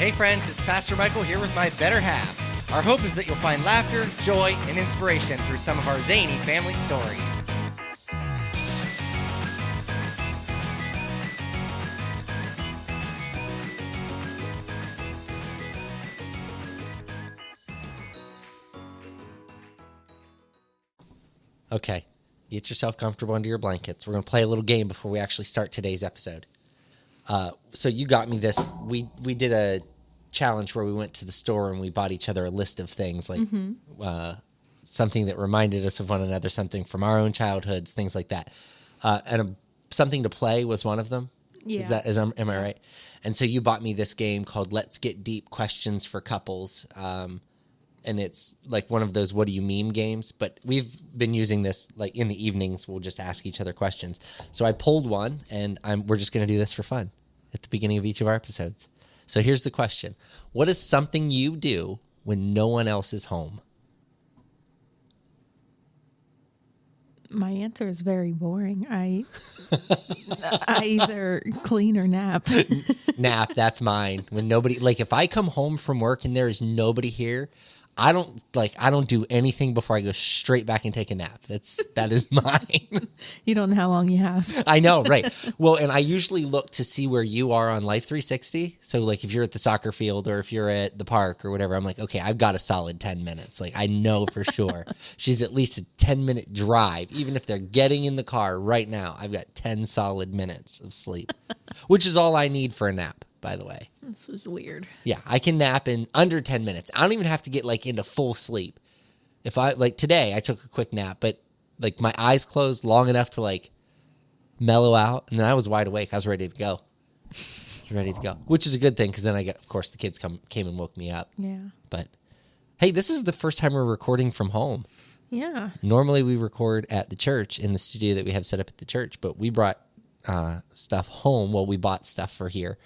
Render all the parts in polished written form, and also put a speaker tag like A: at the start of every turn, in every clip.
A: Hey friends, it's Pastor Michael here with my better half. Our hope is that you'll find laughter, joy, and inspiration through some of our zany family stories. Okay, get yourself comfortable under your blankets. We're going to play a little game before we actually start today's episode. So you got me this. We did a challenge where we went to the store and we bought each other a list of things, like something that reminded us of one another, something from our own childhoods, things like that. And something to play was one of them.
B: Yeah.
A: Am I right? And so you bought me this game called Let's Get Deep Questions for Couples. And it's like one of those what do you meme games, but we've been using this like in the evenings. We'll just ask each other questions. So I pulled one, and we're just going to do this for fun at the beginning of each of our episodes. So here's the question. What is something you do when no one else is home?
B: My answer is very boring. I either clean or nap.
A: Nap, that's mine. When nobody, like if I come home from work and there is nobody here, I don't do anything before I go straight back and take a nap. That is mine.
B: You don't know how long you have.
A: I know, right? Well, and I usually look to see where you are on Life 360. So like if you're at the soccer field or if you're at the park or whatever, I'm like, okay, I've got a solid 10 minutes. Like I know for sure she's at least a 10-minute drive. Even if they're getting in the car right now, I've got 10 solid minutes of sleep, which is all I need for a nap, by the way.
B: This is weird.
A: Yeah, I can nap in under 10 minutes. I don't even have to get like into full sleep. If I like today, I took a quick nap, but like my eyes closed long enough to like mellow out, and then I was wide awake. I was ready to go. Which is a good thing because then of course, the kids came and woke me up.
B: Yeah.
A: But hey, this is the first time we're recording from home.
B: Yeah.
A: Normally we record at the church in the studio that we have set up at the church, but we brought stuff home. Well, we bought stuff for here.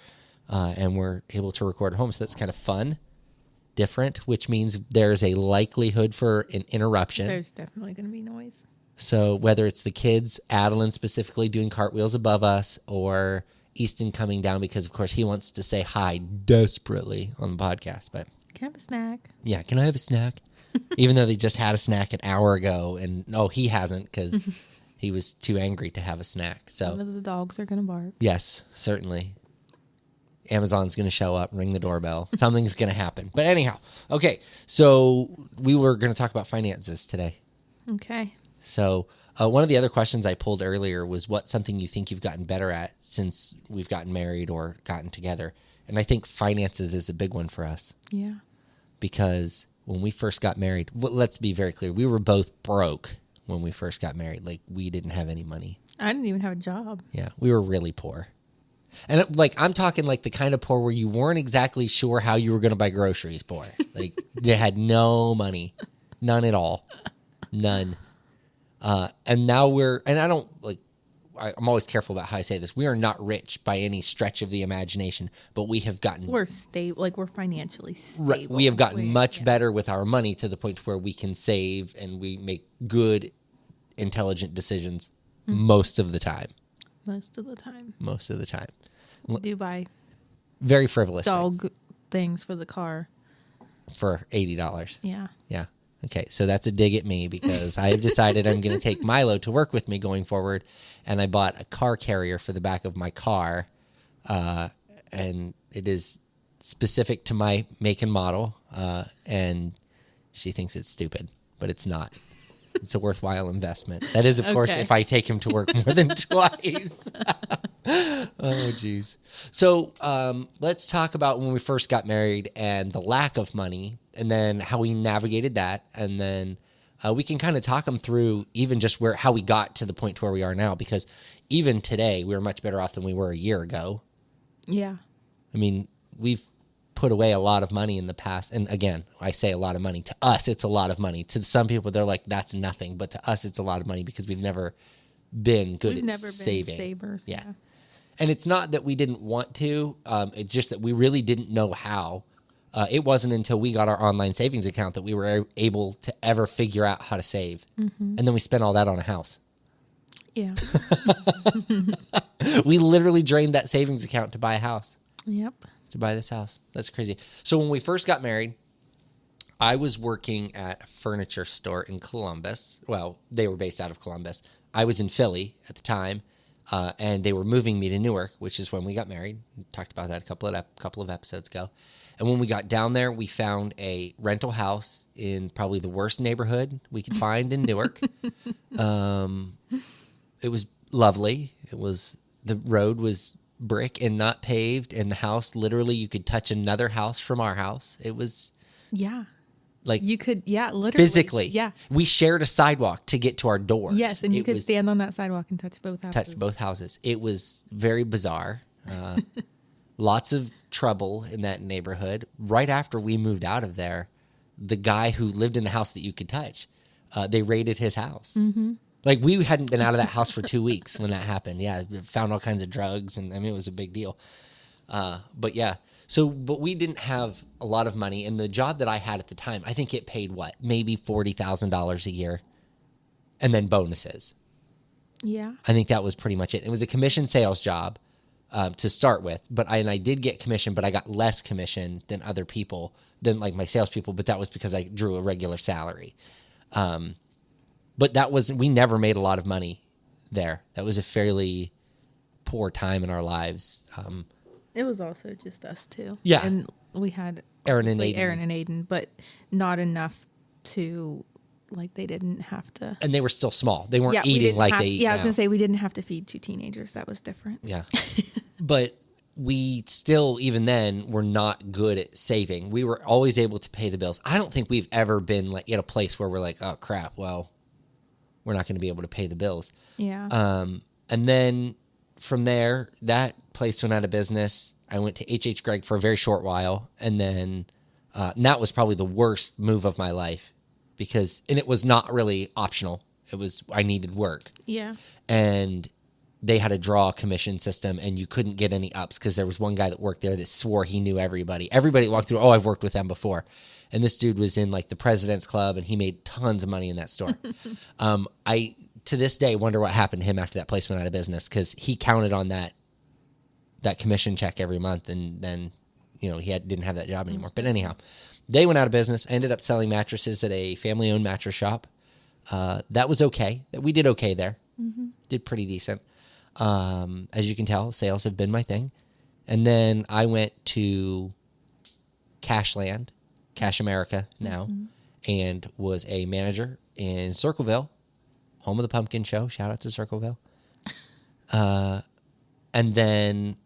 A: And we're able to record at home. So that's kind of fun, different, which means there's a likelihood for an interruption.
B: There's definitely going to be noise.
A: So whether it's the kids, Adeline specifically doing cartwheels above us, or Easton coming down because, of course, he wants to say hi desperately on the podcast. But
B: Can I have a snack?
A: yeah, can I have a snack? Even though they just had a snack an hour ago. And no, he hasn't because he was too angry to have a snack. So
B: One of the dogs are going to bark.
A: yes, certainly. Amazon's going to show up, ring the doorbell. Something's going to happen. But anyhow, okay. So we were going to talk about finances today.
B: Okay.
A: So one of the other questions I pulled earlier was what's something you think you've gotten better at since we've gotten married or gotten together? And I think finances is a big one for us.
B: Yeah.
A: Because when we first got married, well, let's be very clear. We were both broke when we first got married. Like we didn't have any money.
B: I didn't even have a job.
A: Yeah, we were really poor. And like I'm talking like the kind of poor where you weren't exactly sure how you were going to buy groceries poor. Like they had no money, none at all, none. And now I'm always careful about how I say this. We are not rich by any stretch of the imagination, but we have gotten
B: We're stable. Like we're financially stable.
A: right. We have gotten much better with our money to the point where we can save and we make good, intelligent decisions most of the time.
B: Most of the time.
A: Most of the time.
B: We do buy
A: Very frivolous
B: dog things for the car.
A: for $80.
B: Yeah.
A: Yeah. Okay. So that's a dig at me because I have decided I'm going to take Milo to work with me going forward. And I bought a car carrier for the back of my car. And it is specific to my make and model. And she thinks it's stupid, but it's not. It's a worthwhile investment. That is, of course,
B: Okay.
A: if I take him to work more than twice. Oh, geez. So let's talk about when we first got married and the lack of money and then how we navigated that. And then we can kind of talk them through even just how we got to the point to where we are now, because even today we're much better off than we were a year ago.
B: Yeah.
A: I mean, we've put away a lot of money in the past. And again, I say a lot of money. To us, it's a lot of money. To some people, they're like, that's nothing. But to us, it's a lot of money because we've never been good at saving.
B: Been savers.
A: Yeah. And it's not that we didn't want to. It's just that we really didn't know how. It wasn't until we got our online savings account that we were able to ever figure out how to save. Mm-hmm. And then we spent all that on a house.
B: Yeah.
A: We literally drained that savings account to buy a house.
B: Yep.
A: to buy this house. That's crazy. So when we first got married, I was working at a furniture store in Columbus. Well, they were based out of Columbus. I was in Philly at the time, and they were moving me to Newark, which is when we got married. We talked about that a couple of episodes ago. And when we got down there, we found a rental house in probably the worst neighborhood we could find in Newark. It was lovely. The road was brick and not paved, and the house, literally, you could touch another house from our house. It was like
B: you could, literally.
A: Physically.
B: Yeah.
A: We shared a sidewalk to get to our doors.
B: Yes, and you could stand on that sidewalk and touch both houses.
A: It was very bizarre. Lots of trouble in that neighborhood. Right after we moved out of there, the guy who lived in the house that you could touch, they raided his house. Mm-hmm. Like, we hadn't been out of that house for 2 weeks when that happened. Yeah, found all kinds of drugs, and I mean, it was a big deal. But we didn't have a lot of money, and the job that I had at the time, I think it paid maybe $40,000 a year, and then bonuses.
B: Yeah,
A: I think that was pretty much it. It was a commission sales job to start with, but I did get commission, but I got less commission than other people, than like my salespeople. But that was because I drew a regular salary. But we never made a lot of money there. That was a fairly poor time in our lives.
B: It was also just us two.
A: Yeah.
B: And we had
A: Aaron and
B: Aiden, but not enough to, like, they didn't have to.
A: And they were still small. They weren't eating like they eat now.
B: I was going to say, we didn't have to feed 2 teenagers. That was different.
A: Yeah. But we still, even then, were not good at saving. We were always able to pay the bills. I don't think we've ever been like at a place where we're like, oh, crap, well, we're not going to be able to pay the bills.
B: Yeah.
A: And then from there, that place went out of business. I went to H.H. Gregg for a very short while. And then that was probably the worst move of my life and it was not really optional. I needed work.
B: Yeah.
A: And they had a draw commission system, and you couldn't get any ups because there was one guy that worked there that swore he knew everybody. Everybody walked through, I've worked with them before. And this dude was in like the President's Club, and he made tons of money in that store. I, to this day, wonder what happened to him after that place went out of business, because he counted on that commission check every month, and then, he didn't have that job anymore. But anyhow, they went out of business. I ended up selling mattresses at a family-owned mattress shop. That was okay. We did okay there. Mm-hmm. Did pretty decent. As you can tell, sales have been my thing. And then I went to Cashland, Cash America now, and was a manager in Circleville, home of the Pumpkin Show. Shout out to Circleville. And then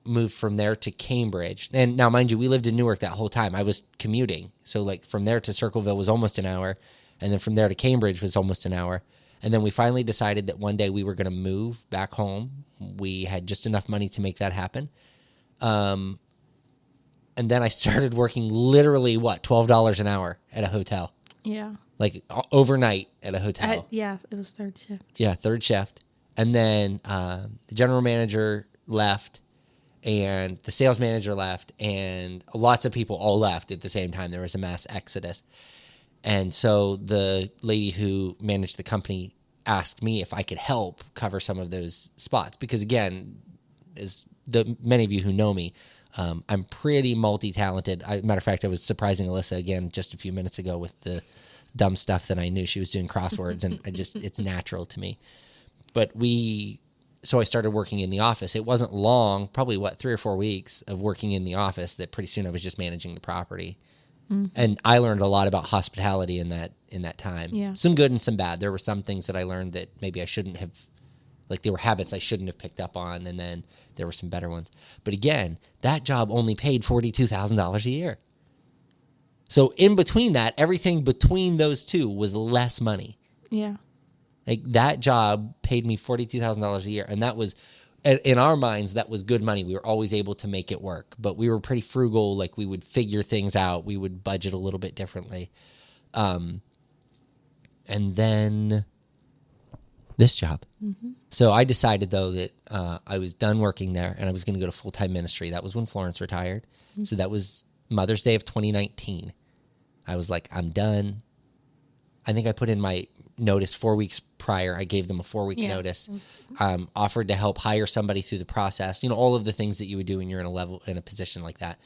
A: moved from there to Cambridge. And now, mind you, we lived in Newark that whole time. I was commuting. So like from there to Circleville was almost an hour. And then from there to Cambridge was almost an hour. And then we finally decided that one day we were going to move back home. We had just enough money to make that happen. And then I started working literally, $12 an hour at a hotel.
B: Yeah.
A: Like overnight at a hotel.
B: It was third shift.
A: Yeah, third shift. And then the general manager left, and the sales manager left, and lots of people all left at the same time. There was a mass exodus. And so the lady who managed the company asked me if I could help cover some of those spots. Because again, as many of you who know me, I'm pretty multi-talented. Matter of fact, I was surprising Alyssa again just a few minutes ago with the dumb stuff that I knew. She was doing crosswords, and it's natural to me. But so I started working in the office. It wasn't long, probably 3 or 4 weeks of working in the office, that pretty soon I was just managing the property. Mm-hmm. And I learned a lot about hospitality in that time.
B: Yeah.
A: Some good and some bad. There were some things that I learned that maybe I shouldn't have, like there were habits I shouldn't have picked up on, and then there were some better ones. But again, that job only paid $42,000 a year. So in between that, everything between those two was less money.
B: Yeah.
A: Like that job paid me $42,000 a year, and that was, in our minds, that was good money. We were always able to make it work, but we were pretty frugal. Like we would figure things out. We would budget a little bit differently. And then this job. Mm-hmm. So I decided though that I was done working there, and I was going to go to full-time ministry. That was when Florence retired. Mm-hmm. So that was Mother's Day of 2019. I was like, I'm done. I think I put in my notice 4 weeks prior. I gave them a 4-week
B: Yeah.
A: notice, offered to help hire somebody through the process, all of the things that you would do when you're in a position like that.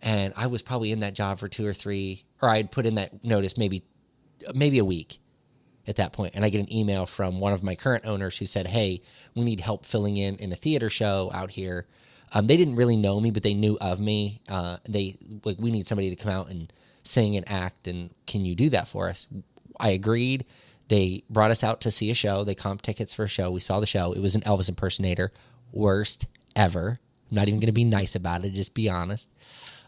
A: And I was probably in that job for 2 or 3, or I'd put in that notice maybe a week at that point. And I get an email from one of my current owners who said, hey, we need help filling in a theater show out here. They didn't really know me, but they knew of me. We need somebody to come out and sing and act, and can you do that for us? I agreed. They brought us out to see a show. They comped tickets for a show. We saw the show. It was an Elvis impersonator. Worst ever. I'm not even going to be nice about it, just be honest.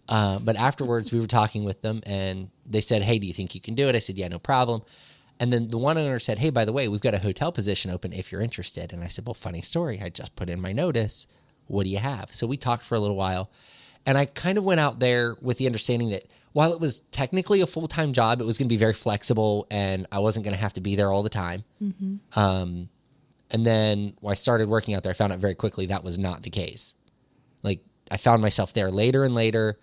A: But afterwards, we were talking with them, and they said, hey, do you think you can do it? I said, yeah, no problem. And then the one owner said, hey, by the way, we've got a hotel position open if you're interested. And I said, well, funny story. I just put in my notice. What do you have? So we talked for a little while, and I kind of went out there with the understanding that while it was technically a full-time job, it was going to be very flexible, and I wasn't going to have to be there all the time. Mm-hmm. And then when I started working out there, I found out very quickly that was not the case. Like, I found myself there later and later,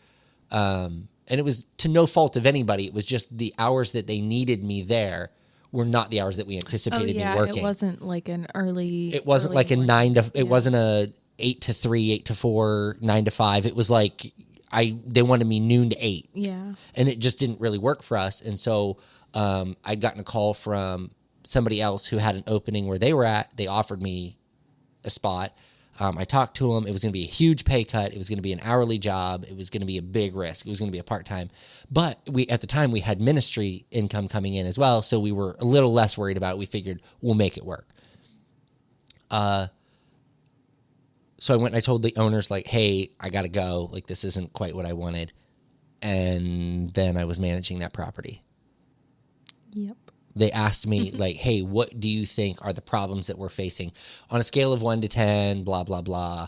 A: and it was to no fault of anybody. It was just the hours that they needed me there were not the hours that we anticipated me working.
B: It wasn't like an early.
A: It wasn't
B: early
A: like a
B: morning.
A: 9 to. It wasn't a 8 to 3, 8 to 4, 9 to 5. It was like they wanted me noon to 8.
B: Yeah.
A: And it just didn't really work for us. And so I'd gotten a call from somebody else who had an opening where they were at. They offered me a spot. I talked to them. It was going to be a huge pay cut. It was going to be an hourly job. It was going to be a big risk. It was going to be a part-time. But at the time, we had ministry income coming in as well. So we were a little less worried about it. We figured we'll make it work. So I went and I told the owners, like, hey, I got to go. Like, this isn't quite what I wanted. And then I was managing that property.
B: Yep.
A: They asked me, like, hey, what do you think are the problems that we're facing on a scale of 1 to 10, blah, blah, blah.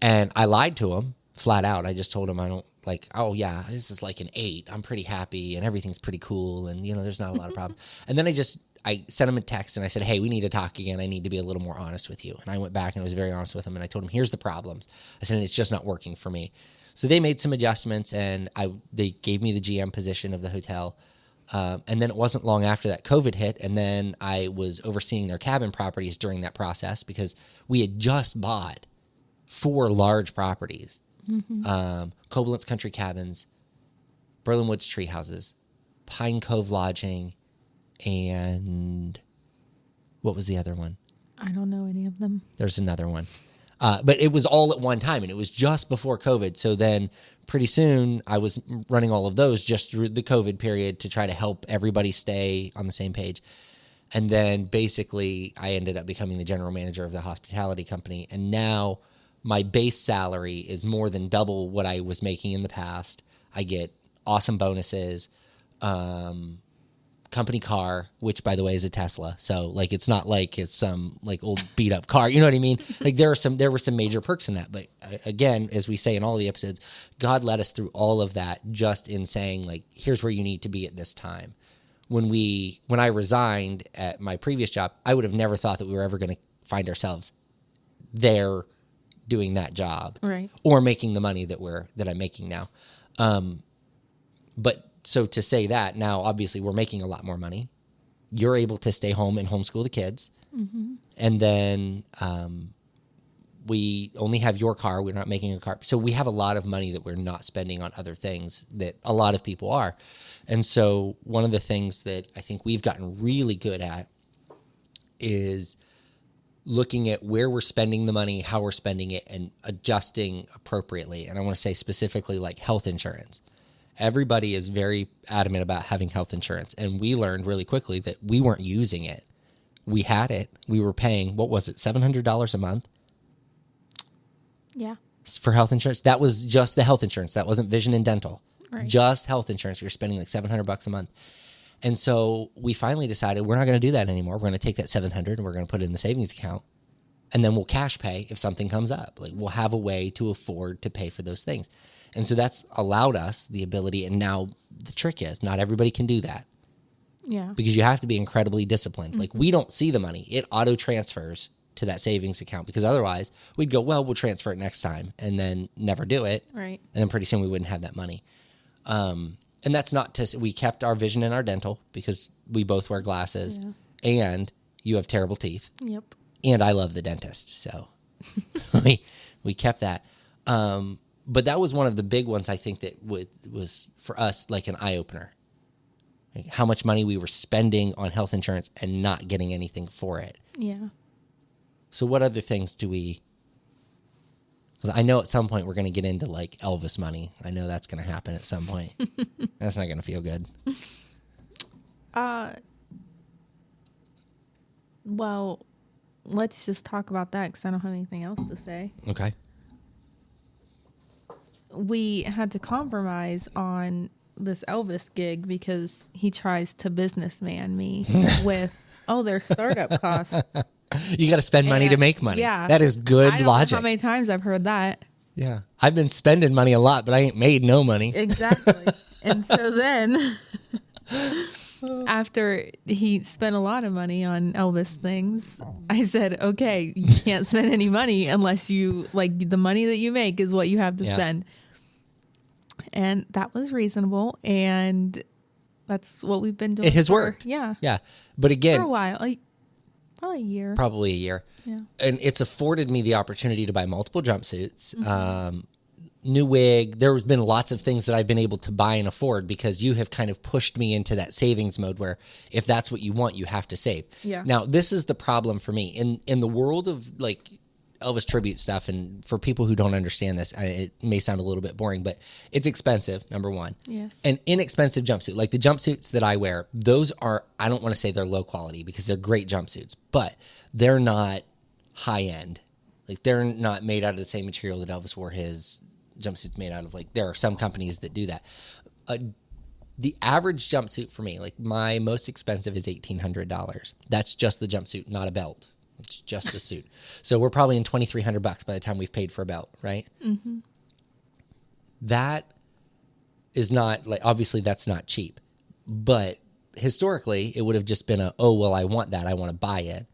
A: And I lied to them flat out. I just told them I don't, like, oh, yeah, this is like an 8. I'm pretty happy and everything's pretty cool. And, there's not a lot of problems. And then I sent him a text and I said, hey, we need to talk again. I need to be a little more honest with you. And I went back and I was very honest with him. And I told him, here's the problems. I said, it's just not working for me. So they made some adjustments, and they gave me the GM position of the hotel. And then it wasn't long after that COVID hit. And then I was overseeing their cabin properties during that process because we had just bought 4 large properties. Mm-hmm. Koblenz Country Cabins, Berlin Woods Tree Houses, Pine Cove Lodging, and what was the other one?
B: I don't know any of them.
A: There's another one. But it was all at one time, and it was just before COVID. So then pretty soon I was running all of those just through the COVID period to try to help everybody stay on the same page. And then basically I ended up becoming the general manager of the hospitality company. And now my base salary is more than double what I was making in the past. I get awesome bonuses, company car, which by the way is a Tesla. So like, it's not like it's some like old beat up car. You know what I mean? Like there were some major perks in that. But again, as we say in all the episodes, God led us through all of that just in saying like, here's where you need to be at this time. When I resigned at my previous job, I would have never thought that we were ever going to find ourselves there doing that job,
B: right?
A: Or making the money that I'm making now. But so to say that now, obviously we're making a lot more money. You're able to stay home and homeschool the kids. Mm-hmm. And then we only have your car. We're not making a car. So we have a lot of money that we're not spending on other things that a lot of people are. And so one of the things that I think we've gotten really good at is looking at where we're spending the money, how we're spending it, and adjusting appropriately. And I want to say specifically like health insurance. Everybody is very adamant about having health insurance. And we learned really quickly that we weren't using it. We had it. We were paying, what was it, $700 a month?
B: Yeah.
A: For health insurance. That was just the health insurance. That wasn't vision and dental.
B: Right.
A: Just health insurance. We were spending like $700 a month. And so we finally decided we're not going to do that anymore. We're going to take that $700 and we're going to put it in the savings account. And then we'll cash pay if something comes up. Like we'll have a way to afford to pay for those things. And so that's allowed us the ability. And now the trick is not everybody can do that.
B: Yeah.
A: Because you have to be incredibly disciplined. Mm-hmm. Like we don't see the money. It auto transfers to that savings account because otherwise we'd go, well, we'll transfer it next time and then never do it.
B: Right.
A: And then pretty soon we wouldn't have that money. And that's not to, we kept our vision and our dental because we both wear glasses and you have terrible teeth.
B: Yep.
A: And I love the dentist. So we kept that. But that was one of the big ones, I think, that was for us like an eye-opener. Like how much money we were spending on health insurance and not getting anything for it.
B: Yeah.
A: So what other things do we... Because I know at some point we're going to get into like Elvis money. I know that's going to happen at some point. That's not going to feel good.
B: Well, let's just talk about that because I don't have anything else to say.
A: Okay.
B: We had to compromise on this Elvis gig because he tries to businessman me with, there's startup costs.
A: You got to spend money to make money.
B: Yeah.
A: That is good
B: I don't
A: logic.
B: know how many times I've heard that.
A: Yeah. I've been spending money a lot, but I ain't made no money.
B: Exactly. And so then after he spent a lot of money on Elvis things, I said, okay, you can't spend any money unless you, like, the money that you make is what you have to spend. And that was reasonable. And that's what we've been doing.
A: It has worked.
B: Yeah.
A: Yeah. But again,
B: For a while. Probably a year.
A: probably a year.
B: Yeah.
A: And it's afforded me the opportunity to buy multiple jumpsuits, new wig. There's been lots of things that I've been able to buy and afford because you have kind of pushed me into that savings mode where if that's what you want, you have to save.
B: Yeah.
A: Now, this is the problem for me. In the world of like Elvis tribute stuff, and for people who don't understand this, it may sound a little bit boring, but it's expensive, number one.
B: Yes.
A: An inexpensive jumpsuit, like the jumpsuits that I wear, those are, I don't want to say they're low quality because they're great jumpsuits, but they're not high end. Like they're not made out of the same material that Elvis wore his jumpsuits made out of. Like there are some companies that do that. The average jumpsuit for me, like my most expensive is $1,800. That's just the jumpsuit, not a belt. It's just the suit. So we're probably in $2,300 by the time we've paid for a belt, right? Mm-hmm. That is not, like, obviously that's not cheap. But historically, it would have just been I want that. I want to buy it.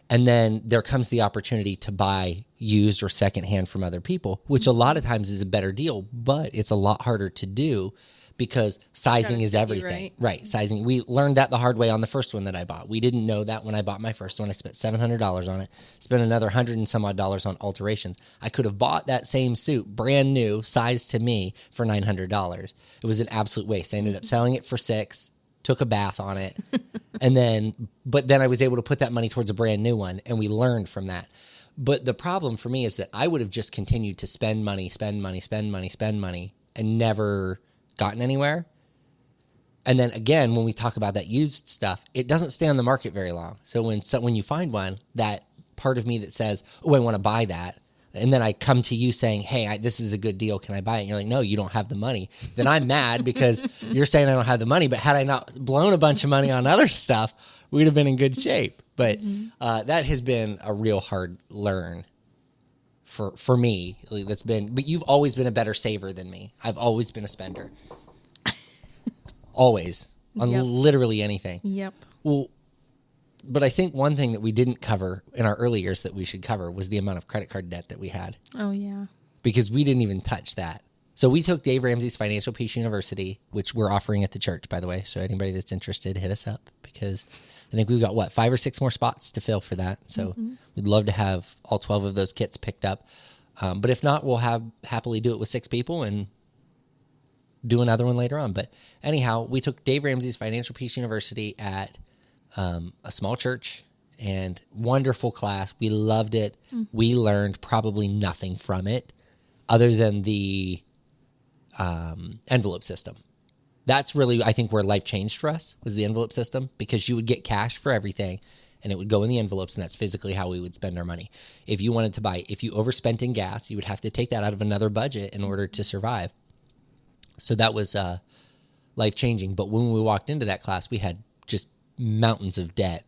A: And then there comes the opportunity to buy used or secondhand from other people, which a lot of times is a better deal, but it's a lot harder to do because sizing is everything. Right. Sizing. We learned that the hard way on the first one that I bought. We didn't know that when I bought my first one. I spent $700 on it, spent another $100 and some odd on alterations. I could have bought that same suit, brand new, sized to me, for $900. It was an absolute waste. I ended up selling it for $600, took a bath on it, but then I was able to put that money towards a brand new one, and we learned from that. But the problem for me is that I would have just continued to spend money, and never gotten anywhere. And then again, when we talk about that used stuff, it doesn't stay on the market very long. So when you find one, that part of me that says, I want to buy that, and then I come to you saying, hey, this is a good deal, can I buy it? And you're like, no, you don't have the money. Then I'm mad because you're saying I don't have the money, but had I not blown a bunch of money on other stuff, we'd have been in good shape. But that has been a real hard learn for me. But you've always been a better saver than me. I've always been a spender. Always. On literally anything.
B: Yep.
A: Well, but I think one thing that we didn't cover in our early years that we should cover was the amount of credit card debt that we had.
B: Oh, yeah.
A: Because we didn't even touch that. So we took Dave Ramsey's Financial Peace University, which we're offering at the church, by the way. So anybody that's interested, hit us up because I think we've got, 5 or 6 more spots to fill for that. So we'd love to have all 12 of those kits picked up. But if not, we'll happily do it with 6 people and do another one later on. But anyhow, we took Dave Ramsey's Financial Peace University at a small church, and wonderful class. We loved it. We learned probably nothing from it other than the envelope system. That's really, I think, where life changed for us was the envelope system, because you would get cash for everything and it would go in the envelopes, and that's physically how we would spend our money. If you overspent in gas, you would have to take that out of another budget in order to survive. So that was life-changing. But when we walked into that class, we had just mountains of debt.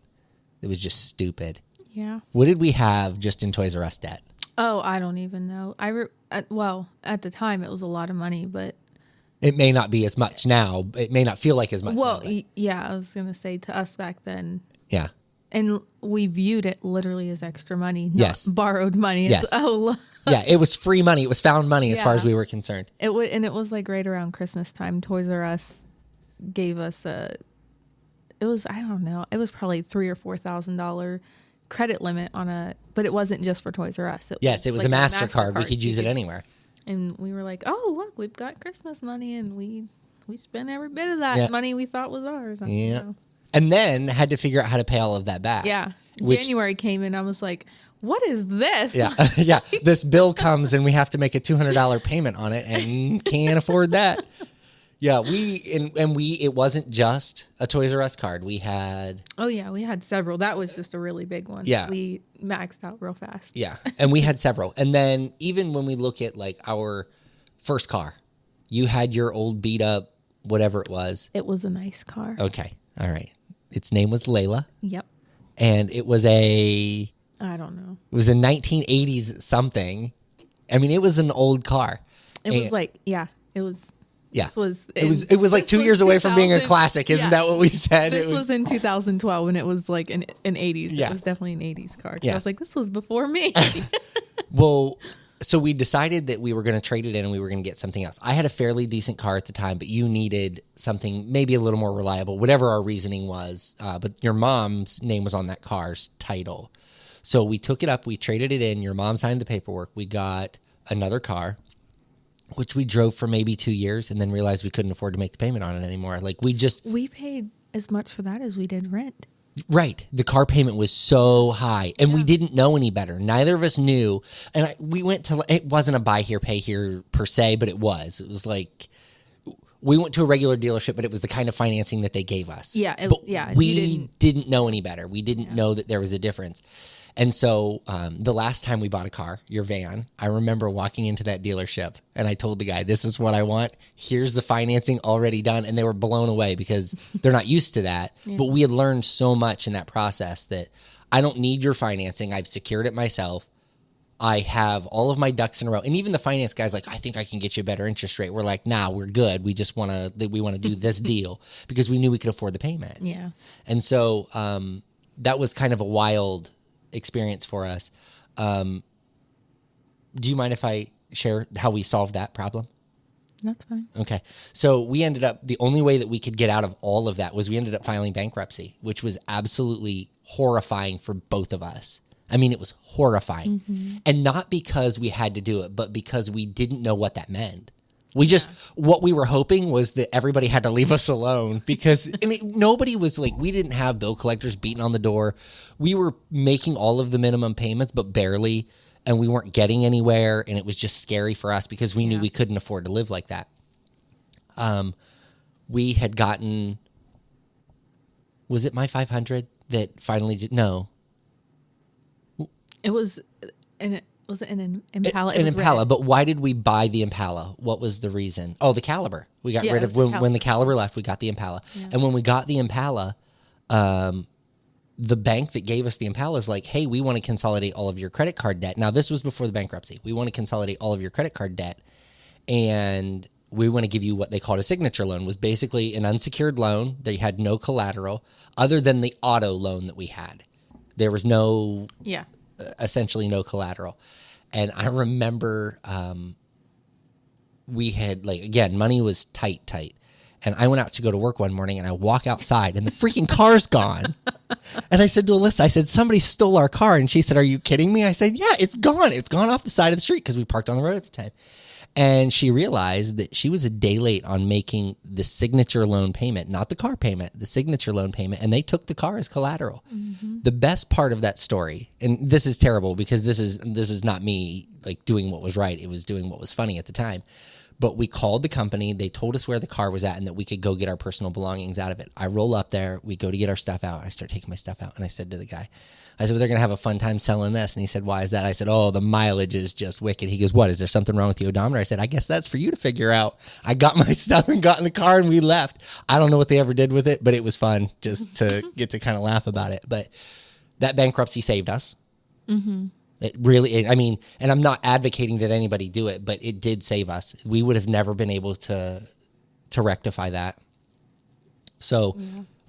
A: It was just stupid.
B: Yeah.
A: What did we have just in Toys R Us debt?
B: Oh, I don't even know. At the time, it was a lot of money, but...
A: It may not be as much now. It may not feel like as much now.
B: Yeah, I was going to say, to us back then...
A: Yeah.
B: And we viewed it literally as extra money, not borrowed money.
A: Yes. Yeah, it was free money. It was found money as far as we were concerned.
B: And it was like right around Christmas time. Toys R Us gave us it was, I don't know, it was probably $3,000 or $4,000 credit limit but it wasn't just for Toys R Us.
A: Yes, it was like a MasterCard. We could use it anywhere.
B: And we were like, oh, look, we've got Christmas money, and we spent every bit of that money we thought was ours.
A: Yeah. And then had to figure out how to pay all of that back.
B: Yeah. January came in, I was like, what is this?
A: Yeah. Yeah. This bill comes and we have to make a $200 payment on it and can't afford that. Yeah. It wasn't just a Toys R Us card. We had.
B: Oh, yeah. We had several. That was just a really big one.
A: Yeah.
B: We maxed out real fast.
A: Yeah. And we had several. And then even when we look at like our first car, you had your old beat up, whatever it was.
B: It was a nice car.
A: Okay. All right. Its name was Layla.
B: Yep.
A: And it was I
B: don't know.
A: It was a 1980s something. I mean, it was an old car.
B: It was like, yeah, it was.
A: Yeah.
B: It
A: was like 2 years away from being a classic. Isn't that what we said?
B: This was in 2012 and it was like an 80s.
A: Yeah.
B: It was definitely an 80s car.
A: Yeah.
B: I was like, this was before me.
A: Well, so we decided that we were going to trade it in and we were going to get something else. I had a fairly decent car at the time, but you needed something maybe a little more reliable, whatever our reasoning was. But your mom's name was on that car's title. So we took it up, we traded it in, your mom signed the paperwork, we got another car, which we drove for maybe 2 years and then realized we couldn't afford to make the payment on it anymore. Like we
B: paid as much for that as we did rent.
A: Right. The car payment was so high and we didn't know any better. Neither of us knew. And we went to, it wasn't a buy here, pay here per se, but it was like, we went to a regular dealership, but it was the kind of financing that they gave us.
B: Yeah.
A: We didn't know any better. We didn't know that there was a difference. And so the last time we bought a car, your van, I remember walking into that dealership and I told the guy, this is what I want. Here's the financing already done. And they were blown away because they're not used to that. Yeah. But we had learned so much in that process that I don't need your financing. I've secured it myself. I have all of my ducks in a row. And even the finance guy's like, I think I can get you a better interest rate. We're like, nah, we're good. We just want to do this deal because we knew we could afford the payment.
B: Yeah.
A: And so that was kind of a wild experience for us. Do you mind if I share how we solved that problem?
B: That's fine.
A: Okay. So we ended up, the only way that we could get out of all of that was we ended up filing bankruptcy, which was absolutely horrifying for both of us. I mean, it was horrifying. Mm-hmm. And not because we had to do it, but because we didn't know what that meant. What we were hoping was that everybody had to leave us alone because I mean, nobody was like, we didn't have bill collectors beating on the door. We were making all of the minimum payments, but barely, and we weren't getting anywhere. And it was just scary for us because we knew we couldn't afford to live like that. We had gotten, was it my 500 that finally did? No.
B: It was Was it an Impala?
A: An Impala, red. But why did we buy the Impala? What was the reason? Oh, the Caliber. We got rid of when the Caliber left. We got the Impala, and when we got the Impala, the bank that gave us the Impala is like, "Hey, we want to consolidate all of your credit card debt." Now, this was before the bankruptcy. We want to consolidate all of your credit card debt, and we want to give you what they called a signature loan. It was basically an unsecured loan. They had no collateral other than the auto loan that we had. There was no essentially no collateral. And I remember we had, like, again, money was tight. And I went out to go to work one morning and I walk outside and the freaking car's gone. And I said to Alyssa, I said, somebody stole our car. And she said, are you kidding me? I said, yeah, it's gone. It's gone off the side of the street because we parked on the road at the time. And she realized that she was a day late on making the signature loan payment, not the car payment, the signature loan payment. And they took the car as collateral. Mm-hmm. The best part of that story, and this is terrible because this is not me like doing what was right. It was doing what was funny at the time. But we called the company. They told us where the car was at and that we could go get our personal belongings out of it. I roll up there. We go to get our stuff out. I start taking my stuff out. And I said to the guy, I said, well, they're going to have a fun time selling this. And he said, why is that? I said, oh, the mileage is just wicked. He goes, what? Is there something wrong with the odometer? I said, I guess that's for you to figure out. I got my stuff and got in the car and we left. I don't know what they ever did with it, but it was fun just to get to kind of laugh about it. But that bankruptcy saved us. Mm-hmm. It really, I mean, and I'm not advocating that anybody do it, but it did save us. We would have never been able to rectify that. So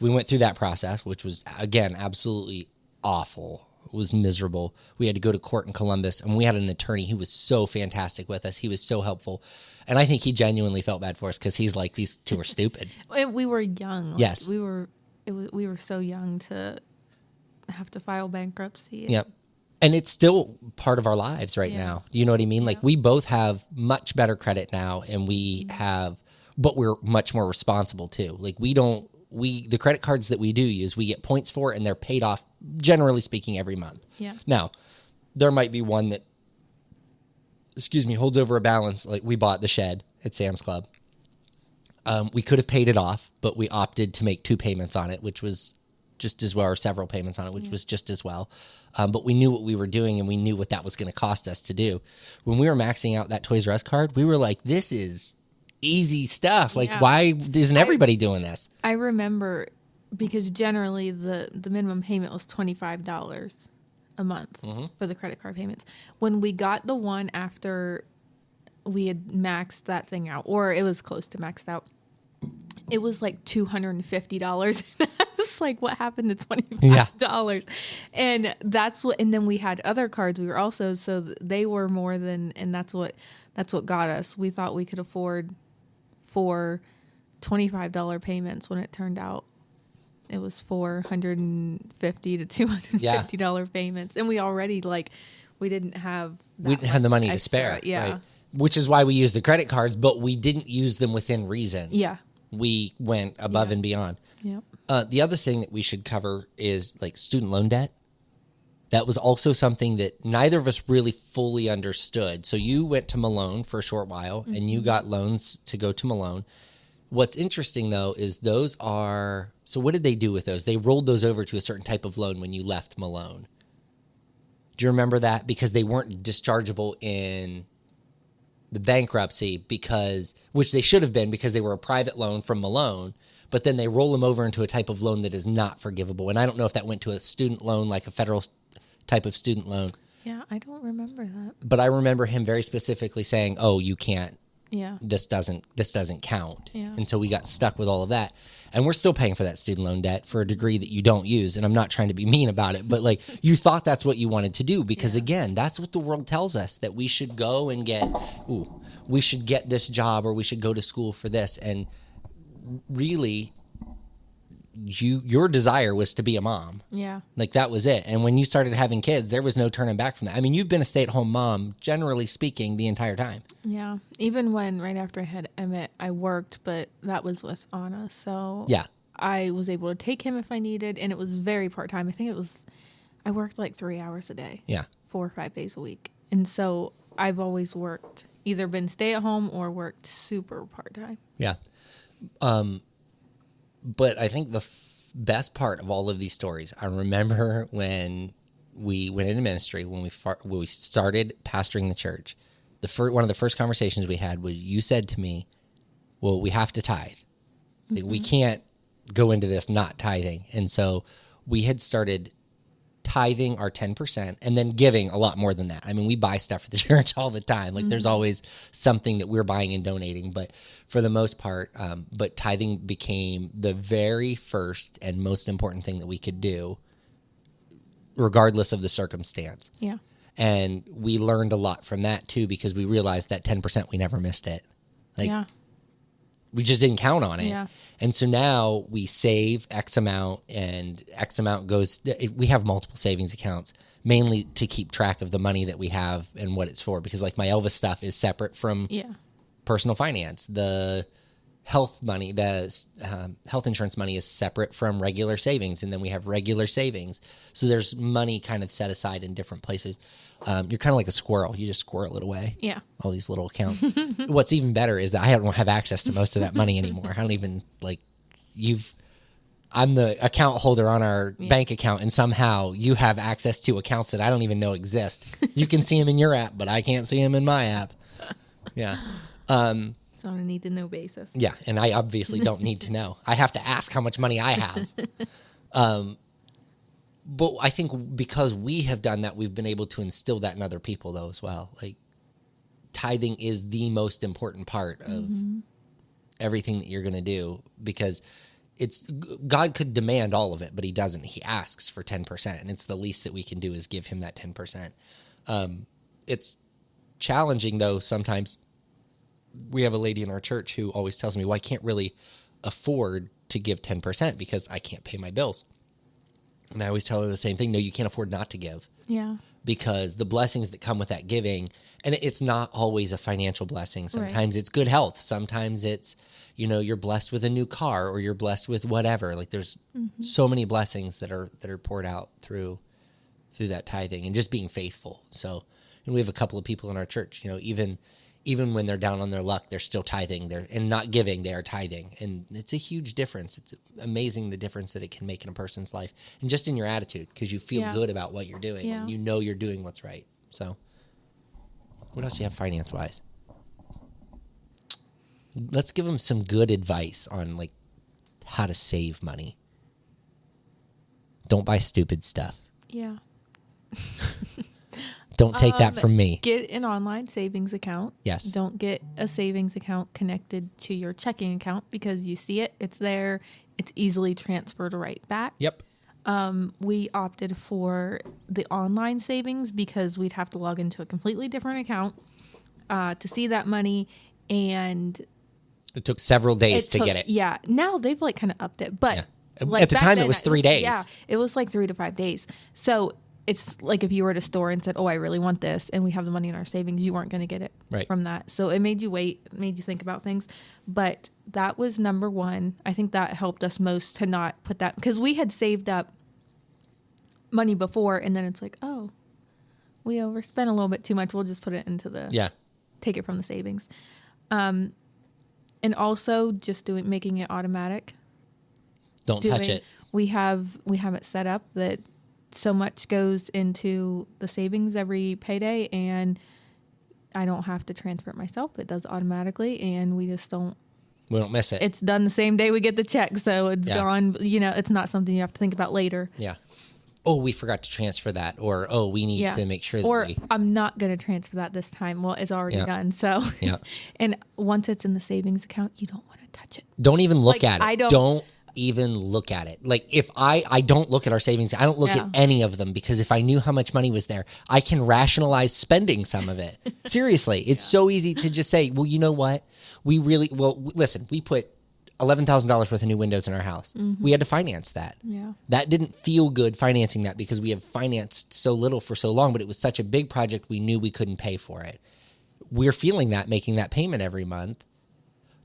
A: we went through that process, which was, again, absolutely awful. It was miserable. We had to go to court in Columbus, and we had an attorney who was so fantastic with us. He was so helpful. And I think he genuinely felt bad for us because he's like, these two are stupid.
B: We were young.
A: Yes.
B: We were we were so young to have to file bankruptcy.
A: Yep. And it's still part of our lives right now. You know what I mean? Like we both have much better credit now, and but we're much more responsible too. Like the credit cards that we do use, we get points for, and they're paid off, generally speaking, every month.
B: Yeah.
A: Now, there might be one that, holds over a balance. Like we bought the shed at Sam's Club. We could have paid it off, but we opted to make 2 payments on it, which was just as well, or several payments on it, which was just as well. But we knew what we were doing, and we knew what that was going to cost us to do. When we were maxing out that Toys R Us card, we were like, this is easy stuff. Like, why isn't everybody doing this?
B: I remember, because generally the minimum payment was $25 a month for the credit card payments. When we got the one after we had maxed that thing out, or it was close to maxed out, it was like $250. I was like, what happened to $25? And and then we had other cards we were also, so they were more than, and that's what got us. We thought we could afford 4 $25 payments when it turned out it was $450 to $250 payments. And we already we didn't have
A: the money to spare.
B: Yeah.
A: Right? Which is why we used the credit cards, but we didn't use them within reason.
B: Yeah.
A: We went above and beyond.
B: Yeah.
A: The other thing that we should cover is student loan debt. That was also something that neither of us really fully understood. So you went to Malone for a short while, and you got loans to go to Malone. What's interesting, though, is so what did they do with those? They rolled those over to a certain type of loan when you left Malone. Do you remember that? Because they weren't dischargeable in the bankruptcy, which they should have been, because they were a private loan from Malone, but then they roll them over into a type of loan that is not forgivable. And I don't know if that went to a student loan, like a federal type of student loan.
B: Yeah, I don't remember that.
A: But I remember him very specifically saying, oh, you can't.
B: Yeah.
A: This doesn't count.
B: Yeah.
A: And so we got stuck with all of that. And we're still paying for that student loan debt for a degree that you don't use. And I'm not trying to be mean about it, but you thought that's what you wanted to do, because again, that's what the world tells us, that we should go and we should get this job, or we should go to school for this. And really, your desire was to be a mom.
B: Yeah.
A: That was it. And when you started having kids, there was no turning back from that. I mean, you've been a stay-at-home mom, generally speaking, the entire time.
B: Yeah. Even when right after I had Emmett, I worked, but that was with Anna. So I was able to take him if I needed, and it was very part-time. I think I worked 3 hours a day.
A: Yeah.
B: 4 or 5 days a week. And so I've always either been stay-at-home or worked super part-time. Yeah.
A: But I think the best part of all of these stories, I remember when we went into ministry, when we started pastoring the church, one of the first conversations we had was, you said to me, well, we have to tithe. We can't go into this not tithing. And so we had started tithing our 10% and then giving a lot more than that. I mean, we buy stuff for the church all the time. There's always something that we're buying and donating, but for the most part, but tithing became the very first and most important thing that we could do, regardless of the circumstance.
B: Yeah.
A: And we learned a lot from that too, because we realized that 10%, we never missed it. We just didn't count on it.
B: Yeah.
A: And so now we save X amount, and X amount goes, we have multiple savings accounts, mainly to keep track of the money that we have and what it's for. Because my Elvis stuff is separate from personal finance. The health money, the health insurance money is separate from regular savings. And then we have regular savings. So there's money kind of set aside in different places. You're kind of like a squirrel. You just squirrel it away.
B: Yeah.
A: All these little accounts. What's even better is that I don't have access to most of that money anymore. I don't even I'm the account holder on our bank account, and somehow you have access to accounts that I don't even know exist. You can see them in your app, but I can't see them in my app. Yeah.
B: On a need to know basis.
A: Yeah. And I obviously don't need to know. I have to ask how much money I have. But I think because we have done that, we've been able to instill that in other people, though, as well. Tithing is the most important part of everything that you're going to do, because God could demand all of it, but he doesn't. He asks for 10%, and it's the least that we can do is give him that 10%. It's challenging, though. Sometimes we have a lady in our church who always tells me, well, I can't really afford to give 10% because I can't pay my bills. And I always tell her the same thing. No, you can't afford not to give.
B: Yeah.
A: Because the blessings that come with that giving, and it's not always a financial blessing. Sometimes it's good health. Sometimes it's, you're blessed with a new car, or you're blessed with whatever. Like there's so many blessings that are poured out through that tithing and just being faithful. So, and we have a couple of people in our church, even when they're down on their luck, they're still tithing. And not giving, they are tithing. And it's a huge difference. It's amazing the difference that it can make in a person's life. And just in your attitude, because you feel good about what you're doing. And you know you're doing what's right. So what else do you have finance-wise? Let's give them some good advice on like how to save money. Don't buy stupid stuff.
B: Yeah.
A: Don't take that from me.
B: Get an online savings account.
A: Yes.
B: Don't get a savings account connected to your checking account because you see it. It's there. It's easily transferred right back.
A: Yep.
B: We opted for the online savings because we'd have to log into a completely different account to see that money. And
A: it took several days to get it.
B: Yeah. Now they've like kind of upped it. But
A: like at the time, it was 3 days.
B: Yeah. It was like 3 to 5 days. So it's like if you were at a store and said, oh, I really want this, and we have the money in our savings, you weren't going to get it from that. So it made you wait, made you think about things. But that was number one. I think that helped us most to not put that, because we had saved up money before, and then it's like, oh, we overspent a little bit too much. We'll just put it into take it from the savings. And also just making it automatic.
A: Don't touch it.
B: We have it set up that so much goes into the savings every payday, and I don't have to transfer it myself. It does automatically, and we don't miss it. It's done the same day we get the check, so it's gone. It's not something you have to think about later.
A: Yeah. Oh, we forgot to transfer that, or we need to make sure that
B: I'm not going to transfer that this time. Well, it's already done. So, and once it's in the savings account, you don't want to touch it.
A: Don't even look at it. Don't even look at it. Like if I don't look at our savings, I don't look at any of them, because if I knew how much money was there, I can rationalize spending some of it. Seriously, it's so easy to just say, well, you know what? Listen, we put $11,000 worth of new windows in our house. Mm-hmm. We had to finance that.
B: Yeah.
A: That didn't feel good financing that, because we have financed so little for so long, but it was such a big project we knew we couldn't pay for it. We're feeling that, making that payment every month.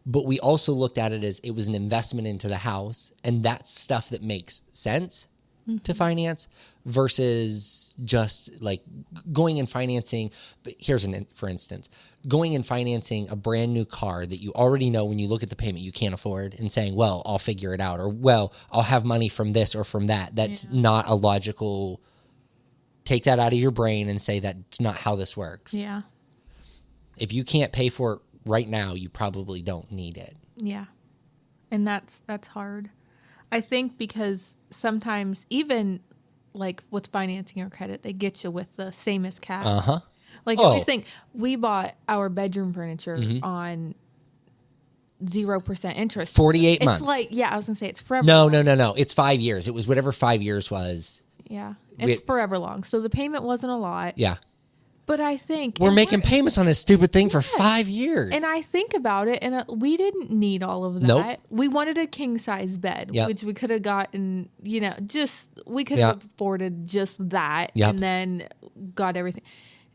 A: But we also looked at it as it was an investment into the house, and that's stuff that makes sense to finance versus just like going and financing. But here's for instance, going and financing a brand new car that you already know when you look at the payment you can't afford, and saying, well, I'll figure it out, or well, I'll have money from this or from that. That's not a logical, take that out of your brain and say that's not how this works.
B: Yeah.
A: If you can't pay for it right now, you probably don't need it.
B: Yeah. And that's hard. I think because sometimes even like with financing or credit, they get you with the same as cash.
A: Uh-huh.
B: Like if you think we bought our bedroom furniture on 0% interest.
A: 48 months.
B: It's like, I was going to say it's forever.
A: No. It's 5 years. It was whatever 5 years was.
B: Yeah. It's forever long. So the payment wasn't a lot.
A: Yeah.
B: But I think
A: we're making payments on this stupid thing for 5 years.
B: And I think about it, and we didn't need all of that.
A: Nope.
B: We wanted a king size bed, which we could have gotten, we could have afforded just that, and then got everything.